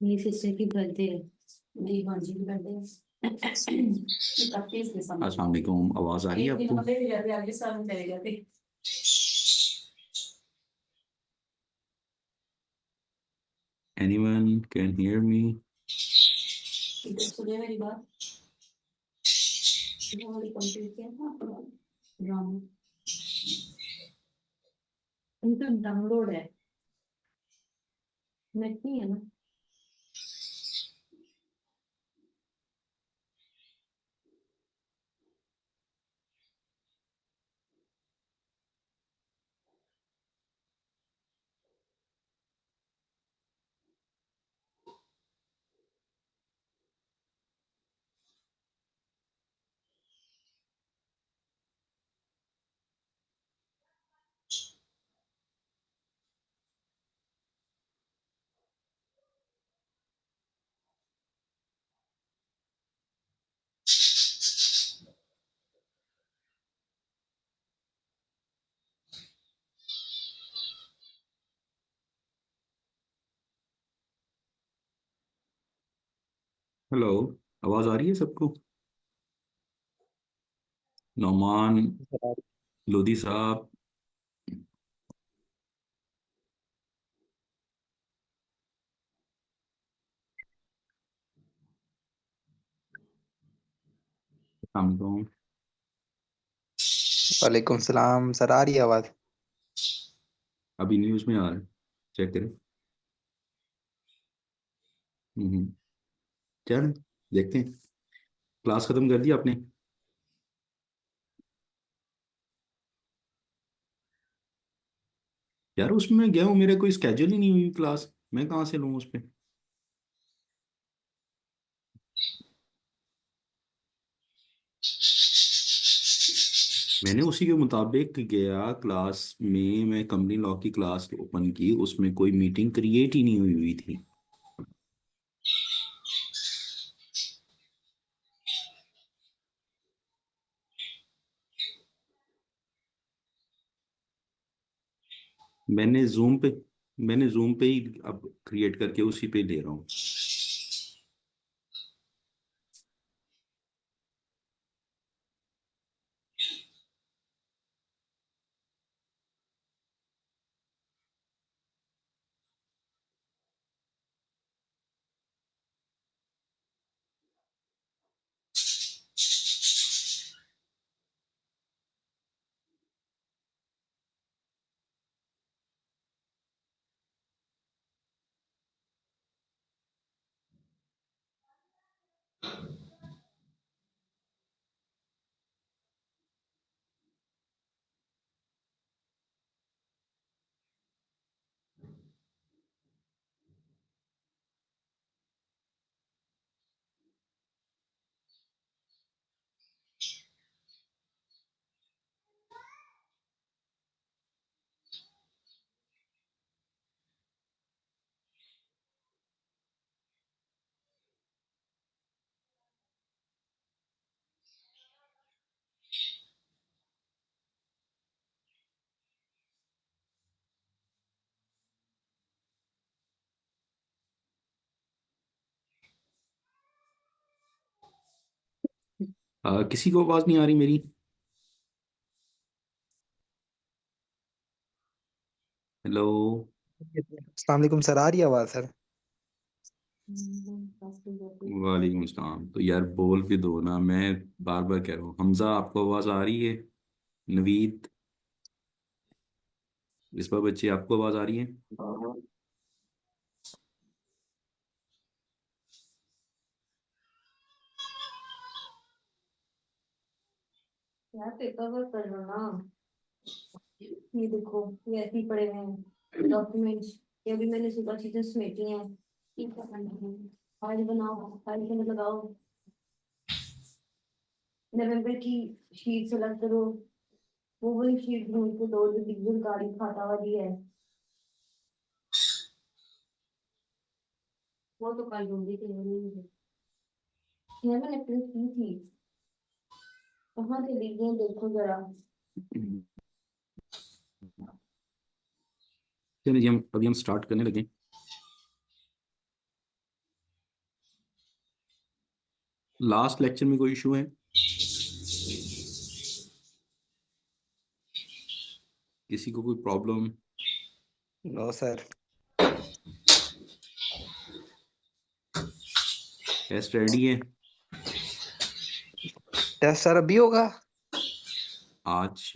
मेरी सिस्टर की बर्थडे है। मेरी भांजी की बर्थडे है। 31 दिसंबर। अस्सलाम वालेकुम, आवाज आ रही है आपको? आगे साल में चले जाते। Anyone can hear me? इधर सुने मेरी बात। हमारी कंप्लीट किया ना ड्रामा। उनका डाउनलोड है। नेट नहीं है ना। हेलो, आवाज आ रही है सबको? नौमान लोधी साहब। अस्सलाम वालेकुम। वालेकुम सलाम सर, आ रही है आवाज? अभी न्यूज में आ रहा है, चेक करें। हम्म, चल देखते हैं। क्लास खत्म कर दी आपने? यार उसमें मैं गया हूँ, मेरे कोई स्केड्यूल ही नहीं हुई क्लास, मैं कहाँ से लूँ उस पे? मैंने उसी के मुताबिक गया क्लास में, मैं कंपनी लॉ की क्लास ओपन की, उसमें कोई मीटिंग क्रिएट ही नहीं हुई हुई थी। मैंने जूम पे मैंने जूम पे ही अब क्रिएट करके उसी पे ले रहा हूँ। किसी को आवाज नहीं आ रही मेरी? हेलो। अस्सलाम वालेकुम सर, आ रही है आवाज सर? वालेकुम सलाम। तो यार बोल के दो ना, मैं बार बार कह रहा हूँ। हमजा, आपको आवाज आ रही है? नवीद, इस बार बच्चे, आपको आवाज आ रही है? यार पेपर वर्क कर लो ना। ये देखो, ये ऐसे ही पड़े हुए हैं डॉक्यूमेंट्स। ये भी मैंने सुबह चीजें समेटी हैं। ठीक है, फाइल बनाओ, फाइल में लगाओ। नवंबर की शीट सेलेक्ट करो। वो वाली शीट ढूंढ के दो जो डिजिटल गाड़ी खाता वाली है। वो तो कल ढूंढी थी मैंने। ये मैंने प्रिंट की थी। कहाँ चली गई देखो जरा। चलिए, हम अभी स्टार्ट करने लगे। लास्ट लेक्चर में कोई इशू है? किसी को कोई problem? No sir. Test ready है? टेस्ट सर अभी होगा? आज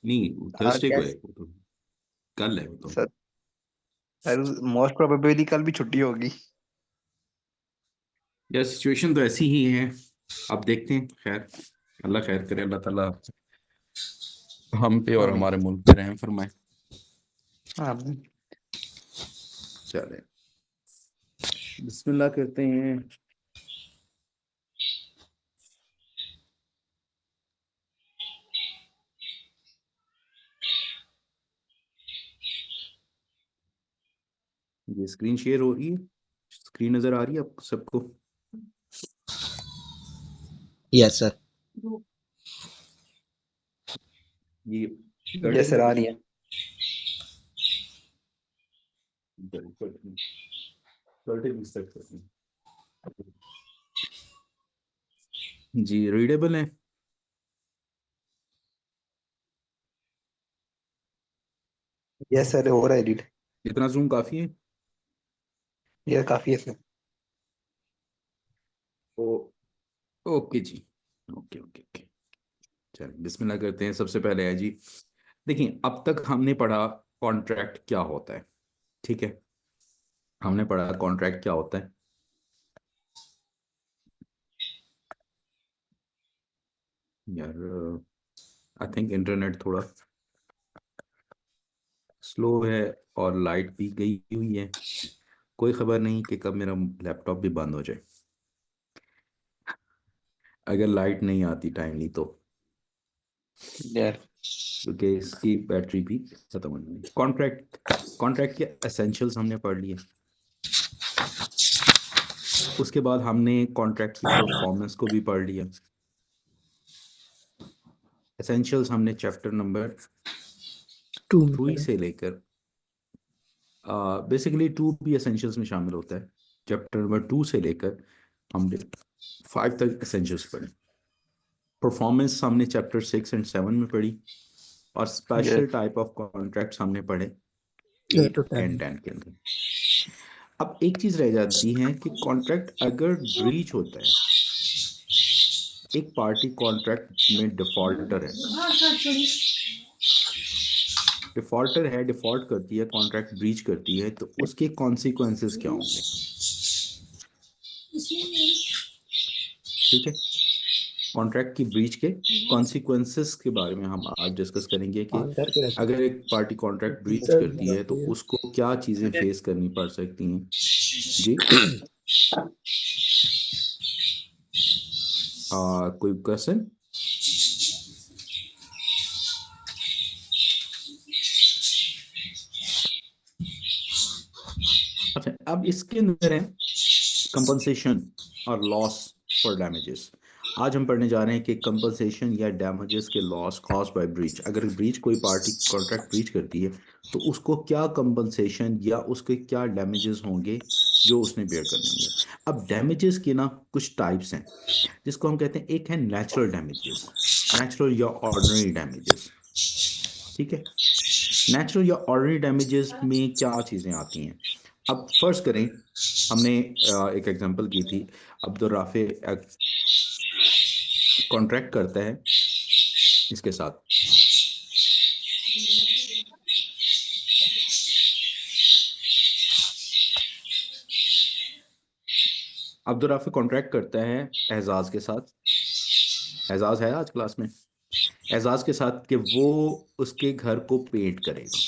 नहीं, आज थर्सडे को है कैसे वो तो, कल है वो तो। सर? सर मोस्ट प्रोबेबली कल भी छुट्टी होगी। यार सिचुएशन तो ऐसी ही है, अब देखते हैं। खैर, अल्लाह खैर करे, अल्लाह ताला हम पे और आमीन। हमारे मुल्क पे रहम फरमाए। आमीन। चले बिस्मिल्लाह करते हैं। ये स्क्रीन शेयर हो रही है, स्क्रीन नजर आ रही है आपको सबको? Yes sir. ये यस सर आ रही है। जी रीडेबल है? यस सर हो रहा है रीड। इतना जूम काफी है? ये काफी है सर। ओ ओके जी, ओके ओके ओके। चल बिस्मिल्लाह करते हैं। सबसे पहले है जी, देखिए अब तक हमने पढ़ा कॉन्ट्रैक्ट क्या होता है, ठीक है? हमने पढ़ा कॉन्ट्रैक्ट क्या होता है। यार आई थिंक इंटरनेट थोड़ा स्लो है और लाइट भी गई हुई है। कोई खबर नहीं कि कब मेरा लैपटॉप भी बंद हो जाए अगर लाइट नहीं आती टाइमली तो, यस क्योंकि इसकी बैटरी भी खत्म हो जाएगी। कॉन्ट्रैक्ट, कॉन्ट्रैक्ट के एसेंशियल्स हमने पढ़ लिए। उसके बाद हमने कॉन्ट्रैक्ट की परफॉर्मेंस को भी पढ़ लिया। एसेंशियल्स हमने चैप्टर नंबर 3 से लेकर बेसिकली 2 भी एसेंशियल्स में शामिल होता है। चैप्टर नंबर 2 से लेकर हमने 5 तक एसेंशियल्स पढ़े। परफॉर्मेंस हमने चैप्टर 6 एंड 7 में पढ़ी, और special yes type of contracts हमने पढ़े 8 to 8 एंड 10। 10 के अंदर। अब एक चीज रह जाती है कि कॉन्ट्रैक्ट अगर ब्रीच होता है, एक पार्टी कॉन्ट्रैक्ट में डिफॉल्टर है, डिफॉल्ट करती है, कॉन्ट्रैक्ट ब्रीच करती है, तो उसके कॉन्सिक्वेंसेस क्या होंगे, ठीक है? कॉन्ट्रैक्ट की ब्रीच के कॉन्सिक्वेंसेस के बारे में हम आज डिस्कस करेंगे कि ऑन करके रख। अगर एक पार्टी कॉन्ट्रैक्ट ब्रीच करती है तो उसको क्या चीजें फेस करनी पड़ सकती हैं। जी कोई क्वेश्चन? अच्छा, अब इसके अंदर है कंपनसेशन और लॉस फॉर डैमेजेस। आज हम पढ़ने जा रहे हैं कि कंपनसेशन या डैमेजेस के लॉस कॉज बाय ब्रीच। अगर ब्रीच कोई पार्टी कॉन्ट्रैक्ट ब्रीच करती है तो उसको क्या कंपनसेशन या उसके क्या डैमेजेस होंगे जो उसने बेयर करने होंगे। अब डैमेजेस की ना कुछ टाइप्स हैं जिसको हम कहते हैं, एक है नेचुरल डैमेजेस, नेचुरल या ऑर्डिनरी डैमेजेस, ठीक है? नेचुरल या ऑर्डिनरी डैमेजेस में क्या चीज़ें आती हैं। अब फर्स्ट करें, हमने एक एग्जांपल की थी, अब्दुल राफे कॉन्ट्रैक्ट करता है इसके साथ, अब्दुल राफे कॉन्ट्रैक्ट करता है एजाज के साथ। एजाज है आज क्लास में? एजाज के साथ कि वो उसके घर को पेंट करेगा,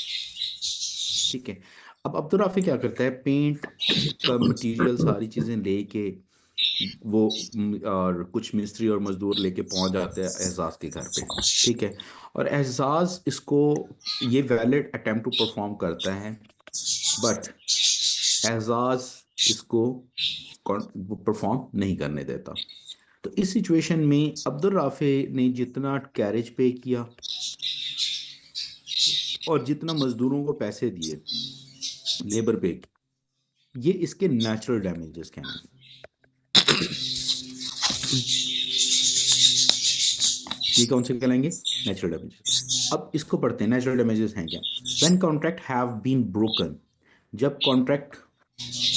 ठीक है? अब अब्दुल राफी क्या करता है, पेंट का मटेरियल सारी चीजें लेके वो और कुछ मिस्त्री और मजदूर लेके पहुंच जाते हैं एजाज के घर पे, ठीक है? और एजाज इसको ये वैलिड अटेम्प्ट टू परफॉर्म करता है, बट एजाज इसको परफॉर्म नहीं करने देता। तो इस सिचुएशन में अब्दुल राफे ने जितना कैरेज पे किया और जितना मजदूरों को पैसे दिए, लेबर पे, ये इसके नेचुरल डैमेजेस कहलाएंगे। ये कौन से कहलाएंगे? Natural damages. अब इसको पढ़ते हैं, नेचुरल डैमेजेस हैं क्या? When contract have been broken, जब कॉन्ट्रैक्ट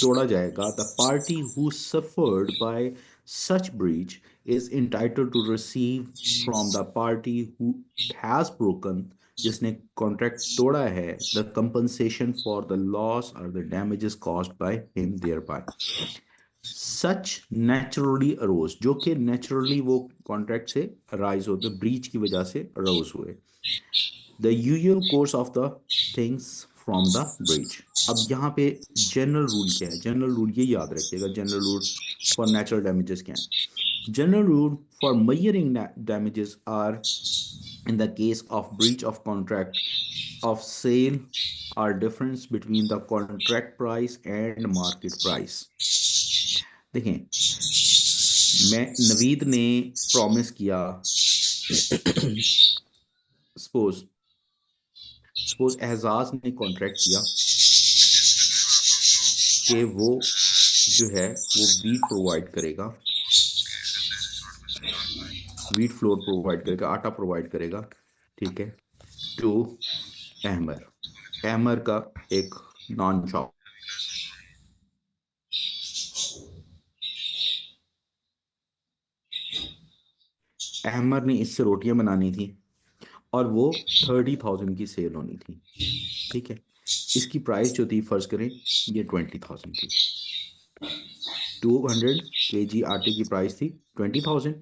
तोड़ा जाएगा, the party who suffered by such breach is entitled to receive from the party who has broken, जिसने कॉन्ट्रैक्ट तोड़ा है, the compensation for the loss और the damages caused by him thereby. Such naturally arose, जो कि naturally वो contract से arise होते, breach की वजह से अरोज हुए। The usual course of the things from the breach. अब यहाँ पे जनरल रूल क्या है? जनरल रूल ये याद रखिएगा, general rule for natural damages क्या है? General rule for measuring damages are in the case of breach of contract of sale are difference between the contract price and market price। देखें, मैं नवीद ने promise किया, suppose Ejaz ने contract किया कि वो जो है वो वीट प्रोवाइड करेगा, वीट फ्लोर प्रोवाइड करेगा, आटा प्रोवाइड करेगा, ठीक है, टू अहमर। अहमर का एक नॉन शॉप, अहमर ने इससे रोटियां बनानी थी और वो 30,000 की सेल होनी थी, ठीक है। इसकी प्राइस जो थी, फर्ज करें ये 20,000 थी। 200 kg आटे की प्राइस थी 20,000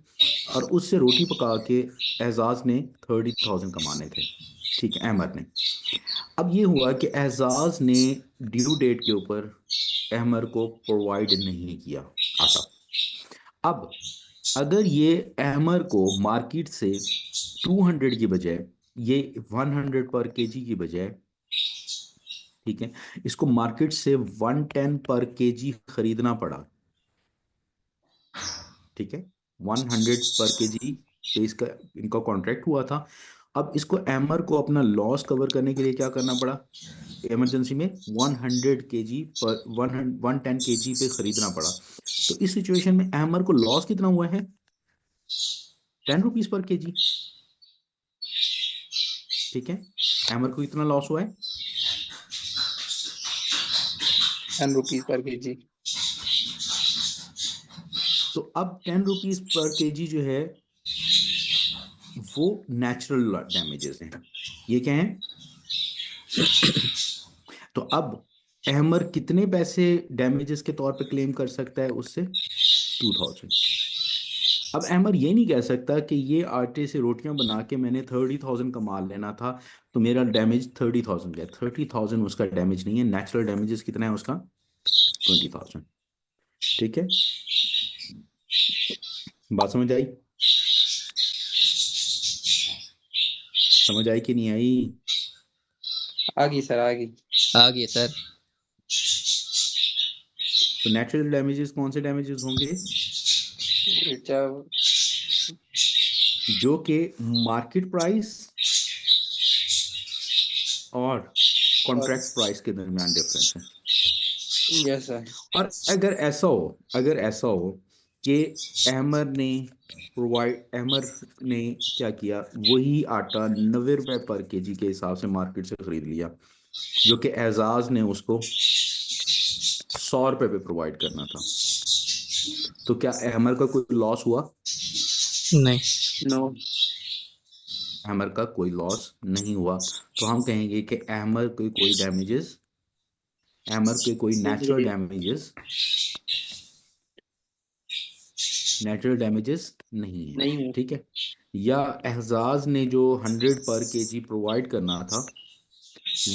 और उससे रोटी पका के एजाज ने 30,000 कमाने थे, ठीक है, अहमर ने। अब ये हुआ कि एजाज ने ड्यू डेट के ऊपर अहमर को प्रोवाइड नहीं किया आटा। अब अगर ये अहमर को मार्केट से 200 की बजाय, ये 100 पर केजी की बजाय, ठीक है, इसको मार्केट से 110 पर केजी खरीदना पड़ा, ठीक है, 100 पर केजी पे इसका इनका कॉन्ट्रैक्ट हुआ था। अब इसको अहमर को अपना लॉस कवर करने के लिए क्या करना पड़ा? इमरजेंसी में 100 केजी पर 110 केजी पे खरीदना पड़ा। तो इस सिचुएशन में अहमर को लॉस कितना हुआ है? 10 रुपीज पर केजी, ठीक है। अहमर को कितना लॉस हुआ है? 10 रुपीज पर केजी। तो अब 10 रुपीज पर केजी जो है वो नेचुरल डैमेजेस हैं। ये क्या है? तो अब अहमर कितने पैसे डैमेजेस के तौर पे क्लेम कर सकता है उससे? 2000। अब अहमर ये नहीं कह सकता कि ये आटे से रोटियां बना के मैंने 30,000 कमा लेना था तो मेरा डैमेज 30,000 है। 30,000 उसका डैमेज नहीं है, नेचुरल डैमेजेस कितना है उसका? 20,000, ठीक है। बात समझ आई? समझ आई कि नहीं आई? आ गई सर, आ गई। आगे सर। तो नेचुरल डैमेजेस कौन से डैमेजेस होंगे? जब जो कि मार्केट प्राइस और कॉन्ट्रैक्ट प्राइस के दरमियान डिफरेंस है। Yes sir. और अगर ऐसा हो कि अहमर ने क्या किया, वही आटा 90 रुपए पर केजी के हिसाब से मार्केट से खरीद लिया, जो कि एजाज ने उसको 100 रुपए पे प्रोवाइड करना था, तो क्या अहमर का कोई लॉस हुआ? नहीं। नो। अहमर का कोई लॉस नहीं हुआ। तो हम कहेंगे कि अहमर के कोई नेचुरल डैमेजेस नहीं है, नहीं है। ठीक है। या एहजाज ने जो 100 पर केजी प्रोवाइड करना था,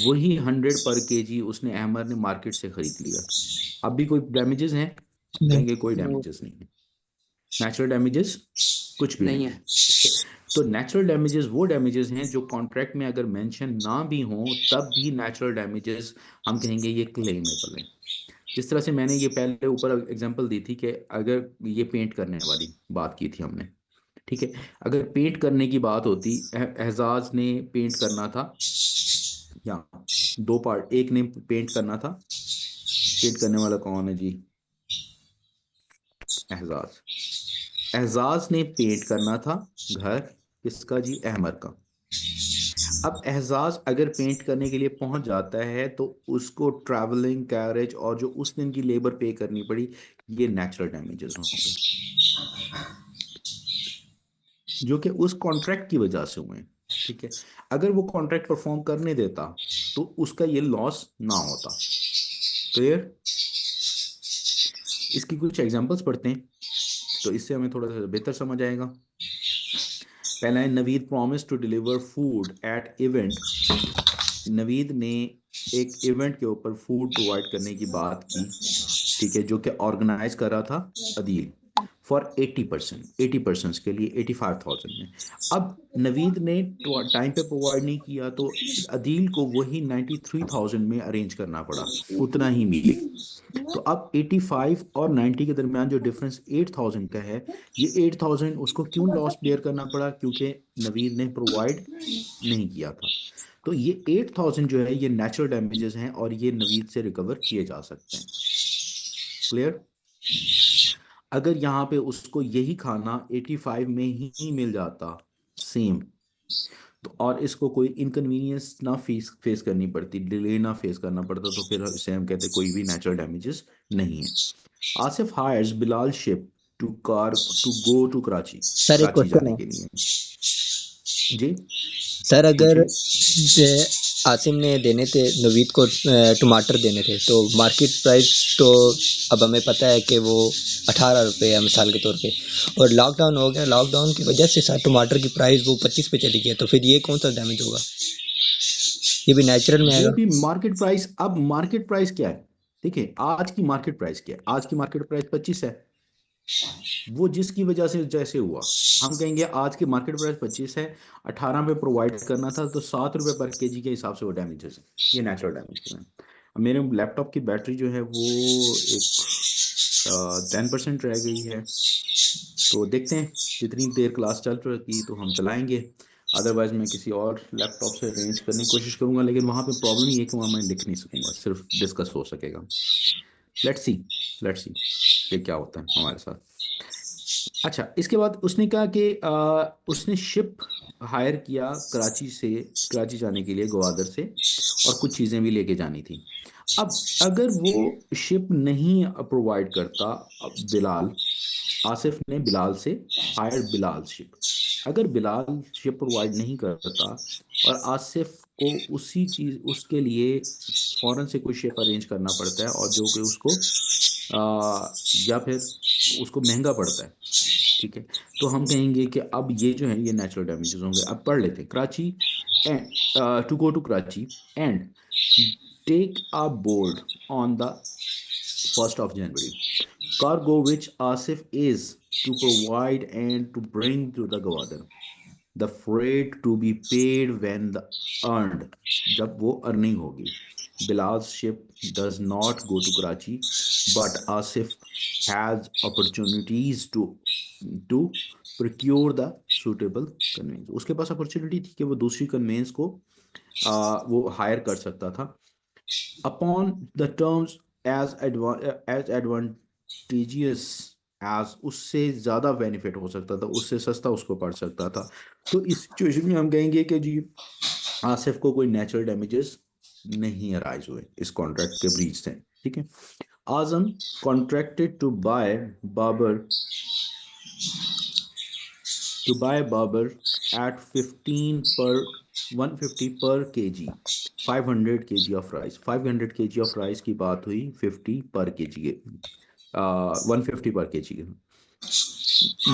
वही 100 पर केजी उसने अहमर ने मार्केट से खरीद लिया। अब भी कोई डैमेजेस हैं? नहीं। कहेंगे कोई No. डैमेजेस नहीं है, नेचुरल डैमेजेस कुछ भी नहीं नहीं है। है। तो नेचुरल डैमेजेस वो डैमेजेस हैं जो कॉन्ट्रैक्ट में अगर मेंशन ना भी हो तब भी नेचुरल डैमेजेस हम कहेंगे ये क्लेमेबल है। जिस तरह से मैंने ये पहले ऊपर एग्जांपल दी थी कि अगर ये पेंट करने वाली बात की थी हमने, ठीक है, अगर पेंट करने की बात होती, एहजाज ने पेंट करना था, या दो पार्ट, एक ने पेंट करना था, पेंट करने वाला कौन है जी? एहजाज। एजाज ने पेंट करना था घर, किसका जी? अहमद का। अब एहजाज अगर पेंट करने के लिए पहुंच जाता है तो उसको ट्रैवलिंग, कैरेज और जो उस दिन की लेबर पे करनी पड़ी, ये नेचुरल डैमेजेस होंगे जो कि उस कॉन्ट्रैक्ट की वजह से हुए। ठीक है, अगर वो कॉन्ट्रैक्ट परफॉर्म करने देता तो उसका ये लॉस ना होता। क्लियर? इसकी कुछ एग्जांपल्स पढ़ते हैं तो इससे हमें थोड़ा सा बेहतर समझ आएगा। पहला है, Naveed promise to deliver food at event. Naveed ने एक इवेंट के ऊपर फूड प्रोवाइड करने की बात की, ठीक है, जो कि ऑर्गेनाइज कर रहा था अदील फॉर 80% के लिए 85,000 में। अब नवीद ने टाइम पे प्रोवाइड नहीं किया तो अदील को वही 93,000 में अरेंज करना पड़ा, उतना ही मिले। तो अब 85 और 90 के दरमियान जो डिफरेंस 8,000 का है, ये 8,000 उसको क्यों लॉस बेयर करना पड़ा? क्योंकि नवीद ने प्रोवाइड नहीं किया था। तो ये 8,000 जो है ये नेचुरल डैमेजेस हैं और ये नवीद से रिकवर किए जा सकते हैं। क्लियर? अगर यहाँ पे उसको यही खाना 85 में ही मिल जाता सेम, तो और इसको कोई इनकन्वीनियंस ना फेस करनी पड़ती, डिले ना फेस करना पड़ता, तो फिर इसे हम कहते कोई भी नेचुरल डैमेजेस नहीं है। Asif hires Bilal ship to go to Karachi, sir एक कराची क्वेश्चन जाने है के लिए। जी सर, अगर पूछिए। आसिम ने देने थे नवीद को टमाटर देने थे, तो मार्केट प्राइस तो अब हमें पता है कि वो 18 रुपये है मिसाल के तौर पे, और लॉकडाउन हो गया, लॉकडाउन की वजह से सर टमाटर की प्राइस वो 25 पे चली गई, तो फिर ये कौन सा डैमेज होगा? ये भी नेचुरल में वो आएगा? भी मार्केट प्राइस। अब मार्केट प्राइस क्या है? देखिए आज की मार्केट प्राइस क्या है? आज की मार्केट प्राइस 25 है। वो जिसकी वजह से जैसे हुआ, हम कहेंगे आज की मार्केट प्राइस 25 है, 18 पे प्रोवाइड करना था तो 7 रुपए पर केजी के हिसाब से वो डैमेजेस है, ये नेचुरल डैमेज है। अब मेरे लैपटॉप की बैटरी जो है वो एक 10% रह गई है, तो देखते हैं जितनी देर क्लास चल रही तो हम चलाएंगे, अदरवाइज मैं किसी और लैपटॉप से अरेंज करने की कोशिश करूंगा। लेकिन वहाँ पे प्रॉब्लम ये है कि वहाँ मैं लिख नहीं सकूंगा, सिर्फ डिस्कस हो सकेगा। लेट्स सी, लेट्स सी कि क्या होता है हमारे साथ। अच्छा, इसके बाद उसने कहा कि उसने शिप हायर किया कराची से, कराची जाने के लिए ग्वादर से, और कुछ चीज़ें भी लेके जानी थी। अब अगर वो शिप नहीं प्रोवाइड करता, बिलाल, आसिफ ने बिलाल से हायर बिलाल शिप, अगर बिलाल शिप प्रोवाइड नहीं करता और आसिफ को उसी चीज उसके लिए फौरन से कोई शिप अरेंज करना पड़ता है और जो कि उसको या फिर उसको महंगा पड़ता है, ठीक है, तो हम कहेंगे कि अब ये जो है ये नेचुरल डैमेजेस होंगे। अब पढ़ लेते हैं। Karachi and to go to Karachi and take a board on the 1st of January, cargo which Asif is to provide and to bring to the Gwadar, the freight to be paid when the earned, जब वो earning होगी। Bilal's ship does not go to Karachi, but Asif has opportunities to procure the suitable conveyance. उसके पास opportunity थी कि वो दूसरी convince को वो हायर कर सकता था upon the terms as advantageous as, उससे ज़्यादा बेनिफिट हो सकता था, उससे सस्ता उसको पड़ सकता था। तो इस सिचुएशन में हम कहेंगे कि जी आसिफ को कोई नेचुरल डैमेजेस नहीं अराइज हुए इस कॉन्ट्रैक्ट के ब्रीच से। ठीक है। Azam contracted to buy Babar at 15 per 150 per kg, 500 kg of rice, 500 kg of rice की बात हुई 50 per kg 150 per kg।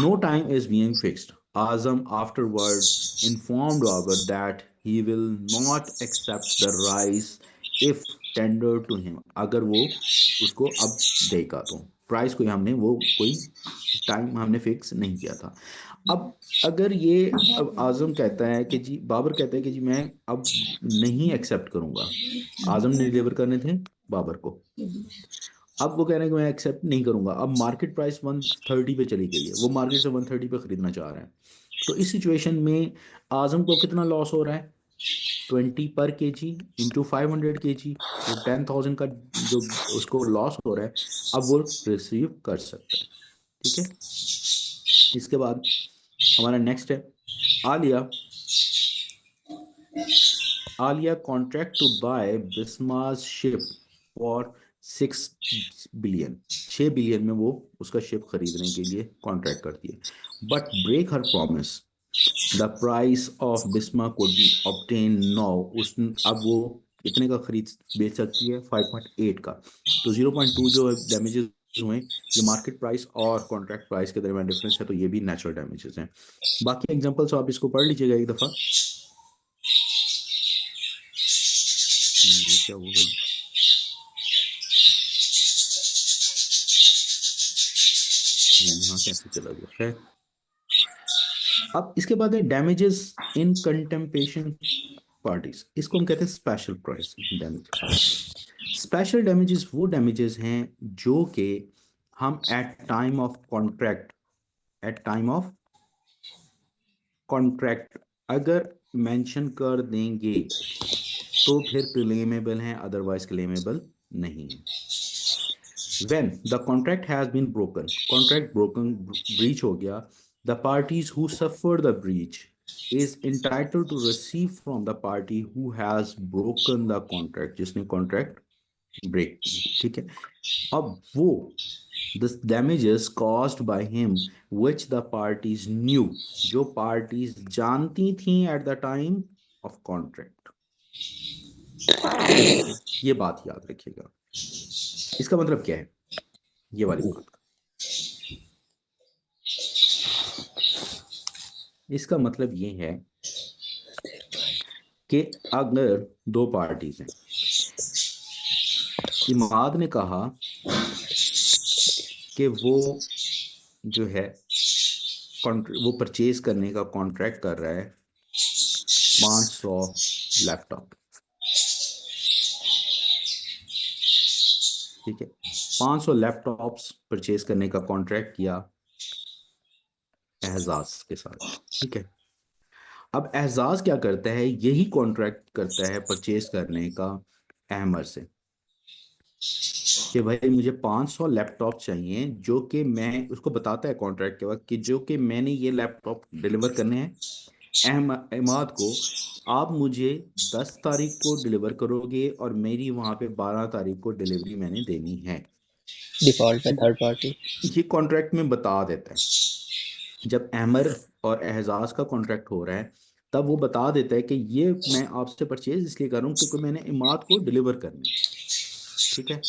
No time is being fixed. Azam afterwards informed Babar that he will not accept the rice if tendered to him, अगर वो उसको अब देगा तो। Price कोई हमने वो कोई टाइम हमने फिक्स नहीं किया था। अब अगर ये अब आजम कहता है कि जी, बाबर कहता है कि जी मैं अब नहीं एक्सेप्ट करूंगा, आजम ने डिलीवर करने थे बाबर को, अब वो कह रहे हैं कि मैं एक्सेप्ट नहीं करूंगा। अब मार्केट प्राइस 130 पे चली गई है, वो मार्केट से 130 पे खरीदना चाह रहे हैं। तो इस सिचुएशन में आजम को कितना लॉस हो रहा है? 20 पर केजी इंटू 500 केजी, तो 10,000 का जो उसको लॉस हो रहा है, अब वो रिसीव कर सकता है। ठीक है। इसके बाद हमारा नेक्स्ट है आलिया कॉन्ट्रैक्ट टू बाय बिस्मास शिप फॉर 6 बिलियन। 6 बिलियन में वो उसका शिप खरीदने के लिए कॉन्ट्रैक्ट करती है, but break her promise the price of Bisma could obtain now. उस अब वो कितने का खरीद बेच सकती है? 5.8 का। तो 0.2 जो डैमेजेस हुए ये मार्केट प्राइस और कॉन्ट्रैक्ट प्राइस के दरमियान डिफरेंस है, तो ये भी नेचुरल डैमेजेस हैं। बाकी एग्जांपल्स आप इसको पढ़ लीजिएगा एक दफा। ये क्या हुआ भाई? यहाँ कैसे चला गया? खैर, अब इसके बाद है डैमेजेस इन कंटेम्पेशन पार्टीज। इसको हम कहते हैं special price damage. Special damages वो डैमेजेस हैं जो कि हम एट टाइम ऑफ कॉन्ट्रैक्ट अगर मेंशन कर देंगे तो फिर क्लेमेबल हैं, अदरवाइज क्लेमेबल नहीं है। When the contract has been broken, breach हो गया, the parties who suffer the breach is entitled to receive from the party who has broken the contract, जिसने contract break की, ठीक है। अब वो the damages caused by him which the parties knew, जो parties जानती थी at the time of contract, ठीक है। ये बात याद रखिएगा। इसका मतलब क्या है ये वाली बात का? इसका मतलब ये है कि अगर दो पार्टीज हैं, इमाद ने कहा कि वो जो है वो परचेज करने का कॉन्ट्रैक्ट कर रहा है 500 लैपटॉप, ठीक है। 500 लैपटॉप्स परचेज करने का कॉन्ट्रैक्ट किया एहजाज के साथ, ठीक है। अब एहजाज क्या करता है? यही कॉन्ट्रैक्ट करता है परचेज करने का अहमर से कि भाई मुझे 500 लैपटॉप चाहिए, जो कि मैं उसको बताता है कॉन्ट्रैक्ट के वक्त कि जो कि मैंने ये लैपटॉप डिलीवर करने हैं इमाद को। आप मुझे 10 तारीख को डिलीवर करोगे और मेरी वहां पे 12 तारीख को डिलीवरी मैंने देनी है। डिफॉल्ट पे थर्ड पार्टी। ये कॉन्ट्रैक्ट में बता देता है। जब अहमर और एहजाज का कॉन्ट्रैक्ट हो रहा है तब वो बता देता है कि ये मैं आपसे परचेज इसलिए कर रहा हूँ क्योंकि मैंने इमाद को डिलीवर करनी है, ठीक है।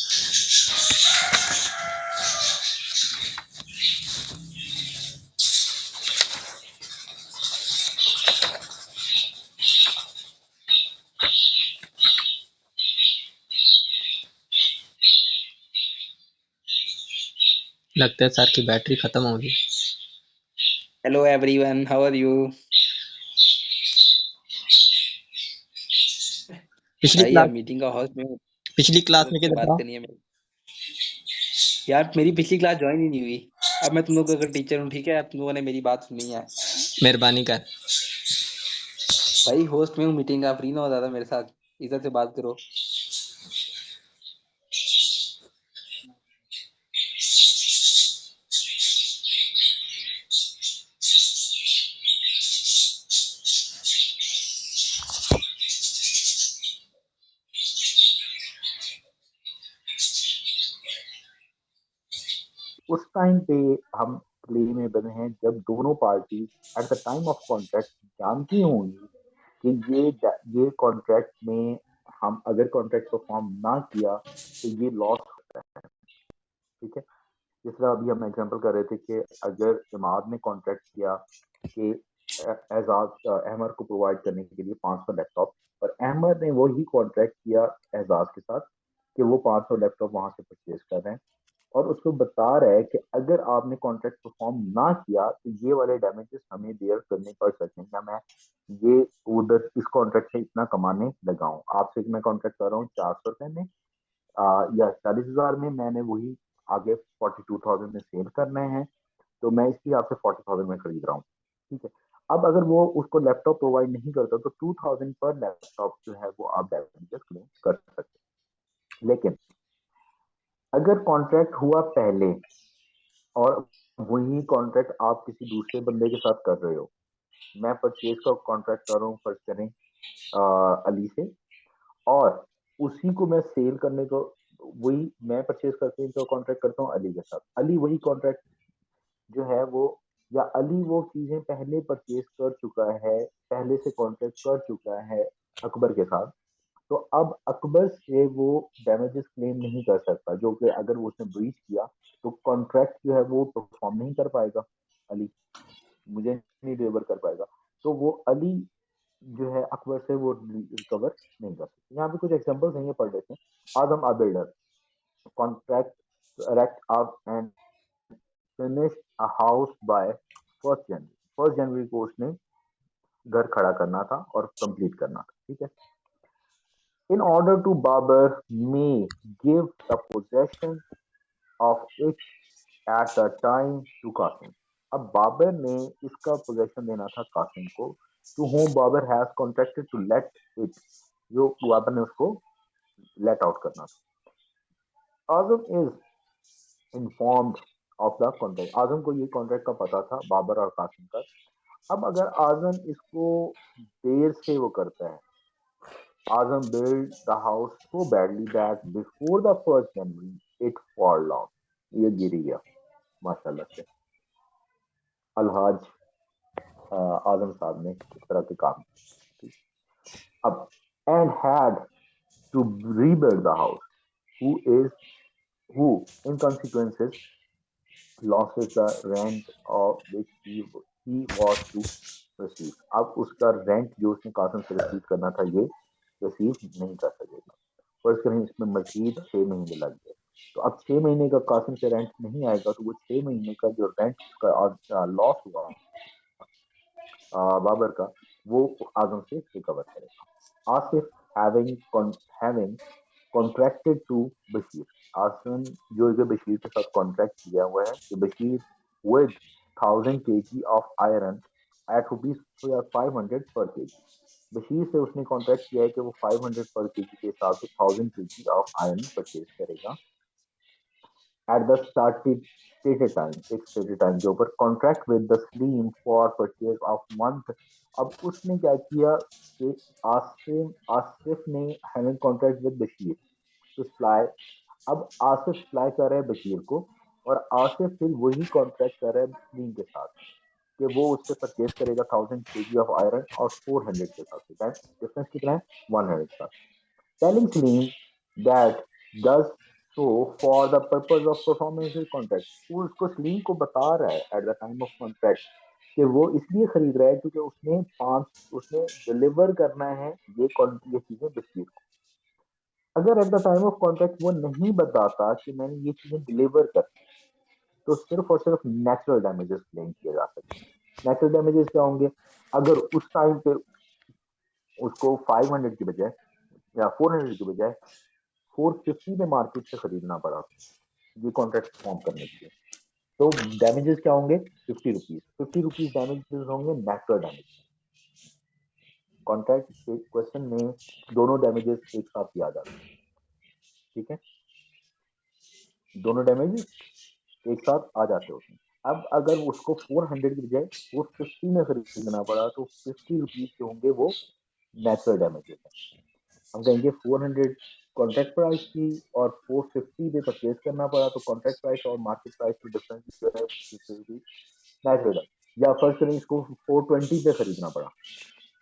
लगता है सर की बैटरी खत्म होगी। Hello everyone, how are you? पिछली भाई क्लास यार मीटिंग का हॉस्ट में हूँ, पिछली क्लास में मुझसे किधर बात था? करनी है मेरी। यार मेरी पिछली क्लास ज्वाइन ही नहीं हुई। अब मैं तुम लोगों का टीचर हूँ, ठीक है? अब तुम लोगों ने मेरी बात सुनी है। मेहरबानी कर। भाई होस्ट में हूँ मीटिंग का, फ्री ना हो ज्यादा मेरे साथ, इज्जत से बात करो। उस टाइम पे हम क्लेमेबल हैं जब दोनों party at the time of contract जानती होंगी कि ये कॉन्ट्रैक्ट में हम अगर कॉन्ट्रैक्ट परफॉर्म ना किया तो ये लॉस होता है, ठीक है। जिस तरह अभी हम एग्जांपल कर रहे थे कि अगर इमाद ने कॉन्ट्रैक्ट किया कि एजाज अहमद को प्रोवाइड करने के लिए 500 लैपटॉप, और अहमद ने वही कॉन्ट्रैक्ट किया एजाज के साथ कि वो 500 लैपटॉप वहां से परचेज कर रहे हैं, और उसको बता रहा है कि अगर आपने कॉन्ट्रैक्ट परफॉर्म ना किया तो ये वाले डैमेजेस हमें बेयर करने पड़ सकते हैं, या मैं ये उधर इस कॉन्ट्रैक्ट से इतना कमाने लगाऊं। आपसे मैं कॉन्ट्रैक्ट कर रहा हूँ 400 रुपए में या 40,000 में, मैंने वही आगे 42,000 में सेल करने हैं, तो मैं इसकी आपसे 40,000 में खरीद रहा हूँ, ठीक है। अब अगर वो उसको लैपटॉप प्रोवाइड नहीं करता तो 2,000 पर लैपटॉप जो है वो आप डैमेजेस क्लेम कर सकते हैं। लेकिन अगर कॉन्ट्रैक्ट हुआ पहले और वही कॉन्ट्रैक्ट आप किसी दूसरे बंदे के साथ कर रहे हो। मैं परचेज का कॉन्ट्रैक्ट कर रहा हूँ फर्स्ट करें अली से, और उसी को मैं सेल करने को, वही मैं परचेज करके तो कॉन्ट्रैक्ट करता हूँ अली के साथ। अली वही कॉन्ट्रैक्ट जो है वो, या अली वो चीजें पहले परचेज कर चुका है, पहले से कॉन्ट्रैक्ट कर चुका है अकबर के साथ, तो अब अकबर से वो डैमेजेस क्लेम नहीं कर सकता, जो कि अगर वो उसने ब्रीच किया तो कॉन्ट्रैक्ट जो है वो परफॉर्म नहीं कर पाएगा, अली मुझे नहीं डिलीवर कर पाएगा, तो वो अली जो है अकबर से वो रिकवर नहीं कर सकते। यहाँ पे कुछ एग्जांपल्स हैं, ये पढ़ लेते हैं। Adam a builder contract erect up and finish a house by 1 January. 1 जनवरी को उसने घर खड़ा करना था और कंप्लीट करना था, ठीक है। In order to Babur may give the possession of it at the time to Qasim. अब बाबर ने इसका पोजेशन देना था कासिम को, to whom Babar has contracted to let it, जो बाबर ने उसको लेट आउट करना था। Azam is informed of the contract, Azam को ये कॉन्ट्रैक्ट का पता था बाबर और कासिम का। अब अगर आजम इसको देर से वो करता है, Azam built the house so badly that before the 1st January it fall down. ये गिर गया माशाल्लाह से। अलहाज आजम साहब ने इस तरह के काम किए। अब and had to rebuild the house, who in consequences losses the rent of which he was to receive. अब उसका रेंट जो उसने कासिम से रिसीव करना था ये रिसीव नहीं कर सकेगा। फर्स्ट करें इसमें मजीद 6 महीने लग गए, तो अब 6 महीने का कासिम से रेंट नहीं आएगा, तो वो 6 महीने का जो रेंट का लॉस हुआ बाबर का, वो आजम से रिकवर करेगा। Asif having contracted to Bashir, Asim जो बशीर के साथ कॉन्ट्रैक्ट किया हुआ है कि Bashir with 1000 kg of iron at ₹500 per KG, Bashir से उसने कॉन्ट्रैक्ट किया है कि वो 500 पर केजी के हिसाब से 1000 kg ऑफ आयरन परचेज करेगा एट द स्टेटेड टाइम, एक स्टेटेड टाइम के ऊपर, contract with the slim for purchase of month. अब उसने क्या किया कि आसिफ ने having contract with Bashir to supply, अब आसिफ सप्लाई कर रहा है बशीर को, और आसिफ फिर वही कॉन्ट्रैक्ट कर रहा है स्लीम के साथ कि वो उससे परचेज करेगा 1000 kg ऑफ आयरन और 400 के साथ, डिफरेंस कितना है 100 का। Telling Salim that does so for the purpose of performance his contract, वो उसको सलीम को बता रहा है at the time of contract कि वो इसलिए खरीद रहा है क्योंकि उसने डिलीवर करना है ये चीजें बशीर को। अगर at the time of contract वो नहीं बताता कि मैंने ये चीजें डिलीवर कर, तो सिर्फ और सिर्फ नेचुरल डैमेजेस क्लेम किए जा सकते हैं। नेचुरल डैमेजेस क्या होंगे, अगर उस टाइम पे उसको 500 की बजाय या 400 की बजाय 450 में मार्केट से खरीदना पड़ा ये कॉन्ट्रैक्ट फॉर्म करने के लिए, तो डैमेजेस क्या होंगे 50 रुपीज डैमेजेस होंगे, नेचुरल डैमेज। कॉन्ट्रैक्ट के क्वेश्चन में दोनों डैमेजेस एक साथ किया जाता है, ठीक है, दोनों डैमेजेस एक साथ आ जाते होते हैं। अब अगर उसको 400 की बजाय 450 में खरीदना पड़ा तो 50 रुपीज जो होंगे वो नेचुरल डैमेजेस है। हम कहेंगे 400 कॉन्ट्रैक्ट प्राइस थी और 450 पे परचेज करना पड़ा, तो कॉन्ट्रैक्ट प्राइस और मार्केट प्राइस में डिफरेंस जो है नेचुरल। या फर्स्ट करें इसको 420 पे खरीदना पड़ा,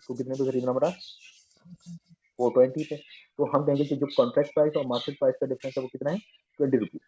इसको कितने पे खरीदना पड़ा 420 पे, तो हम कहेंगे कि जो कॉन्ट्रैक्ट प्राइस और मार्केट प्राइस का डिफरेंस है वो कितना है 20 रुपीज।